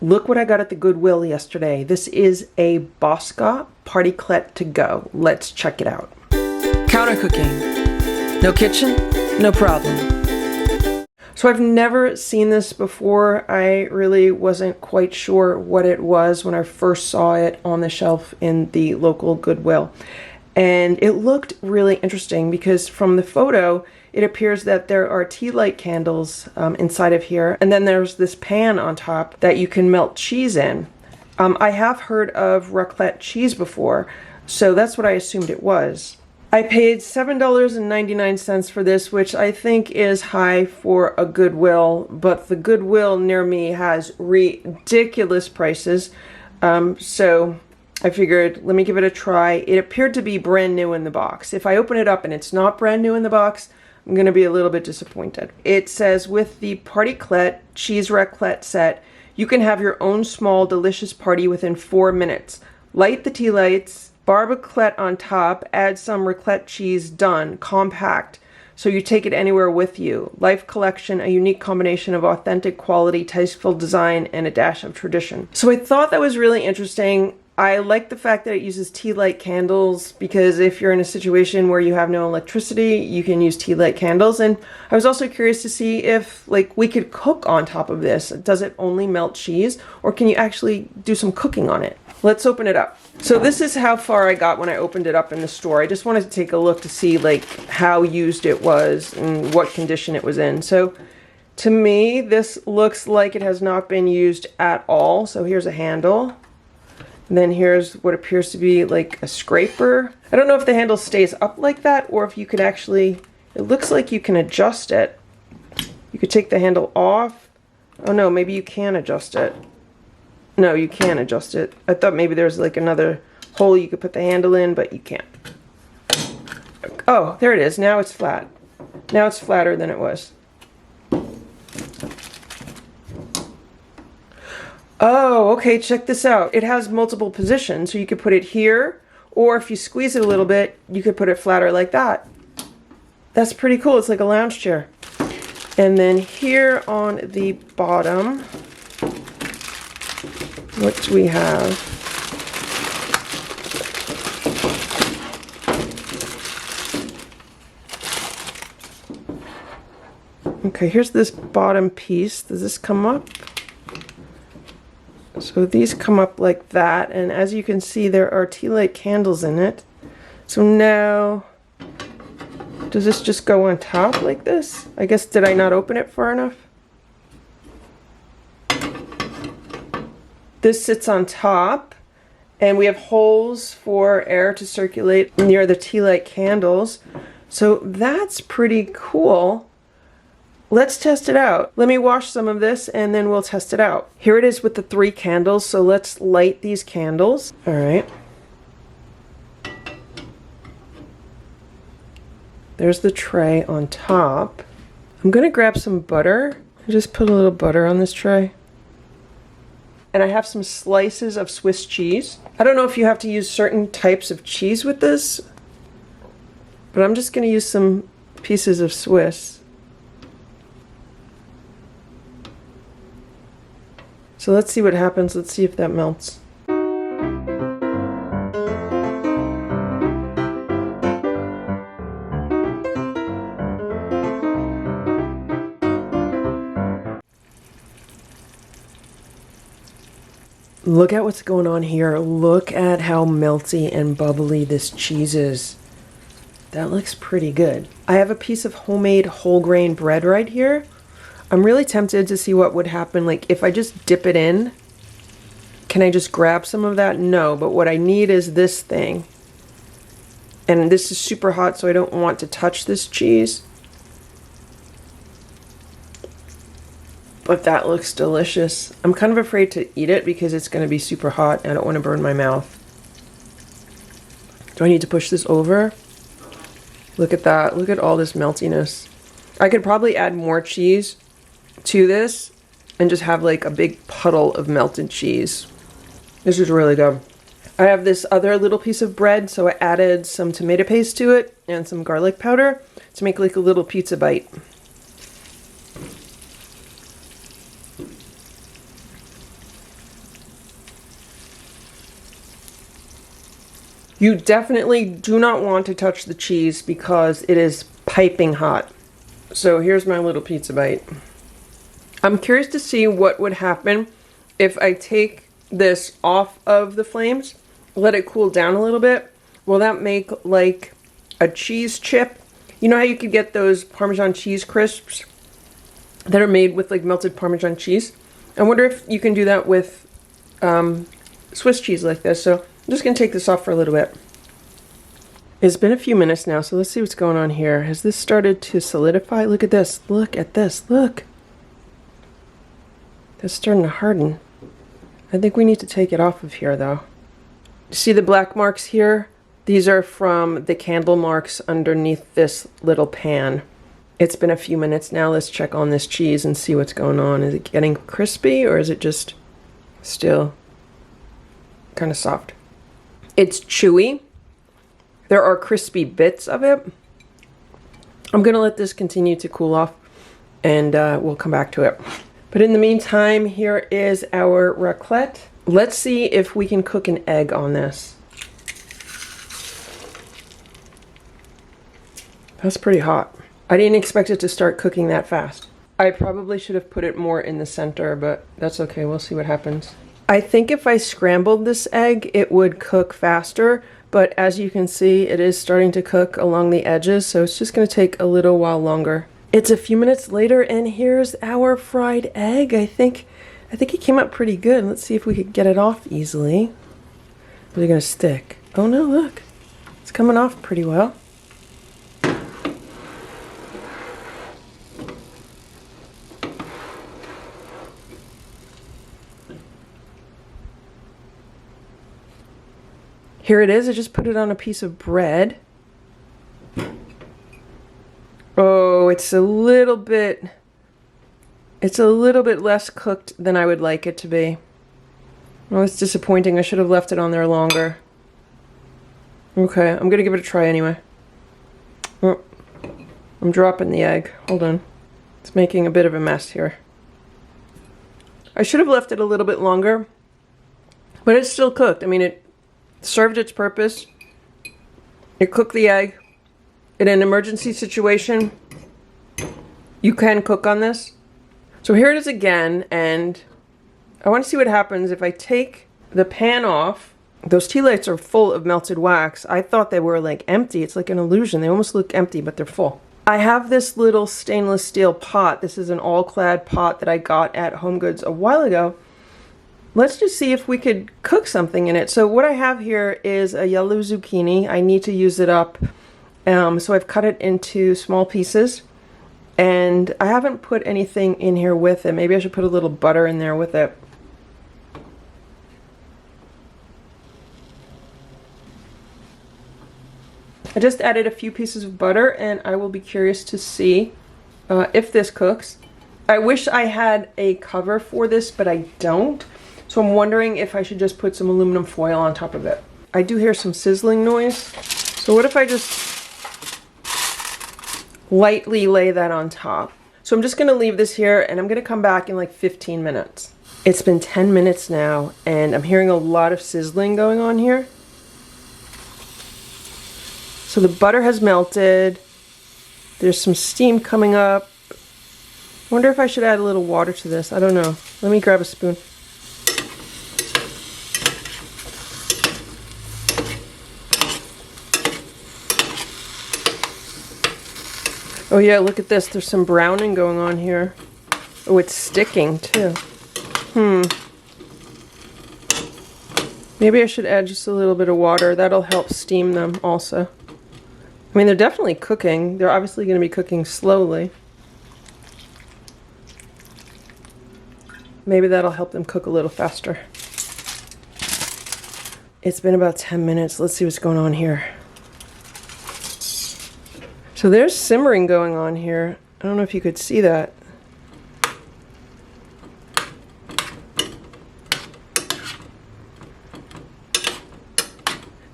Look what I got at the Goodwill yesterday. This is a Boska PartyClette to go. Let's check it out. Counter cooking. No kitchen? No problem. So I've never seen this before. I really wasn't quite sure what it was when I first saw it on the shelf in the local Goodwill. And it looked really interesting because from the photo, it appears that there are Tealight candles inside of here. And then there's this pan on top that you can melt cheese in. I have heard of Raclette cheese before, so that's what I assumed it was. I paid $7.99 for this, which I think is high for a Goodwill, but the Goodwill near me has ridiculous prices. So I figured, let me give it a try. It appeared to be brand new in the box. If I open it up and it's not brand new in the box, I'm going to be a little bit disappointed. It says, with the PartyClette cheese raclette set, you can have your own small, delicious party within 4 minutes. Light the tea lights, barbecue on top, add some raclette cheese, done. Compact, so you take it anywhere with you. Life collection, a unique combination of authentic quality, tasteful design, and a dash of tradition. So I thought that was really interesting. I like the fact that it uses Tealight candles, because if you're in a situation where you have no electricity, you can use Tealight candles. And I was also curious to see if we could cook on top of this. Does it only melt cheese, or can you actually do some cooking on it? Let's open it up. So this is how far I got when I opened it up in the store. I just wanted to take a look to see how used it was and what condition it was in. So to me, this looks like it has not been used at all. So here's a handle. And then here's what appears to be like a scraper. I don't know if the handle stays up like that or if you could actually, it looks like you can adjust it. You could take the handle off. Oh no, maybe you can adjust it. No, you can't adjust it. I thought maybe there's another hole you could put the handle in, but you can't. Oh, there it is. Now it's flat. Now it's flatter than it was. Oh, okay, check this out. It has multiple positions, so you could put it here, or if you squeeze it a little bit, you could put it flatter like that. That's pretty cool. It's like a lounge chair. And then here on the bottom, what do we have? Okay, here's this bottom piece. Does this come up? So these come up like that, and as you can see, there are Tealight candles in it. So now, does this just go on top like this? I guess, did I not open it far enough? This sits on top, and we have holes for air to circulate near the Tealight candles. So that's pretty cool. Let's test it out. Let me wash some of this and then we'll test it out. Here it is with the 3 candles, so let's light these candles. All right. There's the tray on top. I'm gonna grab some butter. I just put a little butter on this tray. And I have some slices of Swiss cheese. I don't know if you have to use certain types of cheese with this, but I'm just gonna use some pieces of Swiss. So let's see what happens. Let's see if that melts. Look at what's going on here. Look at how melty and bubbly this cheese is. That looks pretty good. I have a piece of homemade whole grain bread right here. I'm really tempted to see what would happen, if I just dip it in. Can I just grab some of that? No, but what I need is this thing. And this is super hot, so I don't want to touch this cheese. But that looks delicious. I'm kind of afraid to eat it because it's going to be super hot and I don't want to burn my mouth. Do I need to push this over? Look at that. Look at all this meltiness. I could probably add more cheese to this and just have a big puddle of melted cheese. This is really good. I have this other little piece of bread, so I added some tomato paste to it and some garlic powder to make like a little pizza bite. You definitely do not want to touch the cheese because it is piping hot. So here's my little pizza bite. I'm curious to see what would happen if I take this off of the flames, let it cool down a little bit. Will that make like a cheese chip? You know how you could get those Parmesan cheese crisps that are made with like melted Parmesan cheese? I wonder if you can do that with Swiss cheese like this. So I'm just going to take this off for a little bit. It's been a few minutes now, so let's see what's going on here. Has this started to solidify? Look at this. Look at this. Look. It's starting to harden. I think we need to take it off of here, though. See the black marks here? These are from the candle marks underneath this little pan. It's been a few minutes now. Let's check on this cheese and see what's going on. Is it getting crispy or is it just still kind of soft? It's chewy. There are crispy bits of it. I'm going to let this continue to cool off and we'll come back to it. But in the meantime, here is our raclette. Let's see if we can cook an egg on this. That's pretty hot. I didn't expect it to start cooking that fast. I probably should have put it more in the center, but that's okay. We'll see what happens. I think if I scrambled this egg, it would cook faster. But as you can see, it is starting to cook along the edges, so it's just going to take a little while longer. It's a few minutes later, and here's our fried egg. I think it came out pretty good. Let's see if we could get it off easily. Is it going to stick? Oh no, look. It's coming off pretty well. Here it is. I just put it on a piece of bread. Oh, it's a little bit less cooked than I would like it to be. Oh, it's disappointing. I should have left it on there longer. Okay, I'm gonna give it a try anyway. Oh, I'm dropping the egg. Hold on. It's making a bit of a mess here. I should have left it a little bit longer, but it's still cooked. I mean, it served its purpose. It cooked the egg. In an emergency situation, you can cook on this. So here it is again, and I want to see what happens if I take the pan off. Those tea lights are full of melted wax. I thought they were like empty. It's like an illusion. They almost look empty, but they're full. I have this little stainless steel pot. This is an all-clad pot that I got at Home Goods a while ago. Let's just see if we could cook something in it. So what I have here is a yellow zucchini. I need to use it up. So I've cut it into small pieces. And I haven't put anything in here with it. Maybe I should put a little butter in there with it. I just added a few pieces of butter, and I will be curious to see if this cooks. I wish I had a cover for this, but I don't. So I'm wondering if I should just put some aluminum foil on top of it. I do hear some sizzling noise. So what if I just lightly lay that on top? So I'm just gonna leave this here, and I'm gonna come back in like 15 minutes. It's been 10 minutes now, and I'm hearing a lot of sizzling going on here. So the butter has melted. There's some steam coming up. I wonder if I should add a little water to this. I don't know. Let me grab a spoon. Oh yeah, look at this. There's some browning going on here. Oh, it's sticking too. Maybe I should add just a little bit of water. That'll help steam them also. I mean, they're definitely cooking. They're obviously going to be cooking slowly. Maybe that'll help them cook a little faster. It's been about 10 minutes. Let's see what's going on here. So there's simmering going on here. I don't know if you could see that.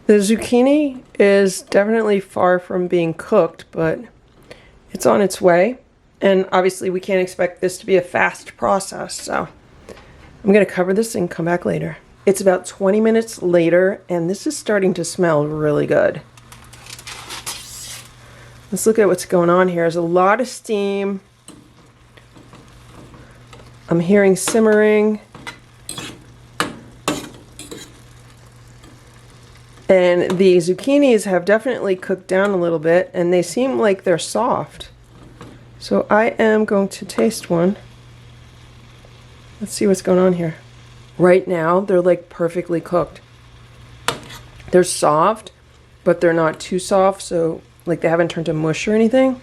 The zucchini is definitely far from being cooked, but it's on its way. And obviously we can't expect this to be a fast process, so I'm going to cover this and come back later. It's about 20 minutes later, and this is starting to smell really good. Let's look at what's going on here. There's a lot of steam. I'm hearing simmering. And the zucchinis have definitely cooked down a little bit, and they seem like they're soft. So I am going to taste one. Let's see what's going on here. Right now, they're like perfectly cooked. They're soft, but they're not too soft, so like they haven't turned to mush or anything.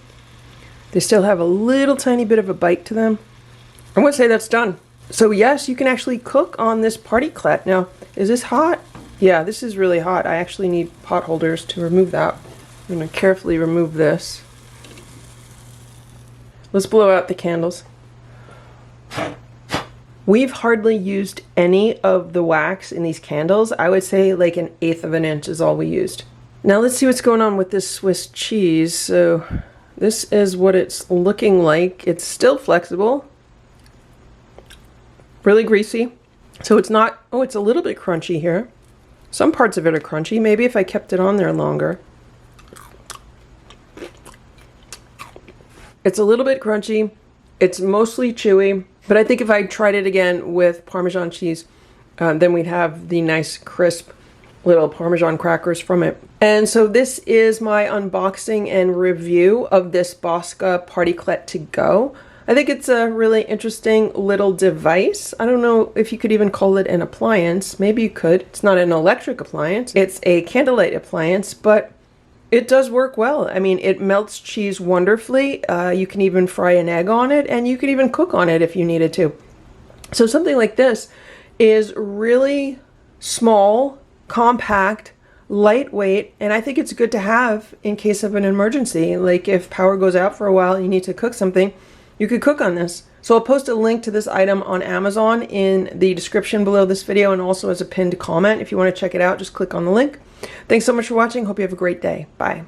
They still have a little tiny bit of a bite to them. I'm gonna say that's done. So yes, you can actually cook on this PartyClette. Now, is this hot? Yeah, this is really hot. I actually need pot holders to remove that. I'm gonna carefully remove this. Let's blow out the candles. We've hardly used any of the wax in these candles. I would say like 1/8 of an inch is all we used. Now let's see what's going on with this Swiss cheese. So this is what it's looking like. It's still flexible. Really greasy. So it's not, oh, it's a little bit crunchy here. Some parts of it are crunchy. Maybe if I kept it on there longer. It's a little bit crunchy. It's mostly chewy. But I think if I tried it again with Parmesan cheese, then we'd have the nice crisp little Parmesan crackers from it. And so this is my unboxing and review of this Boska PartyClette to go. I think it's a really interesting little device. I don't know if you could even call it an appliance. Maybe you could. It's not an electric appliance. It's a candlelight appliance, but it does work well. I mean, it melts cheese wonderfully. You can even fry an egg on it, and you could even cook on it if you needed to. So something like this is really small, compact, lightweight, and I think it's good to have in case of an emergency. Like if power goes out for a while and you need to cook something, you could cook on this. So I'll post a link to this item on Amazon in the description below this video, and also as a pinned comment. If you want to check it out, just click on the link. Thanks so much for watching. Hope you have a great day. Bye.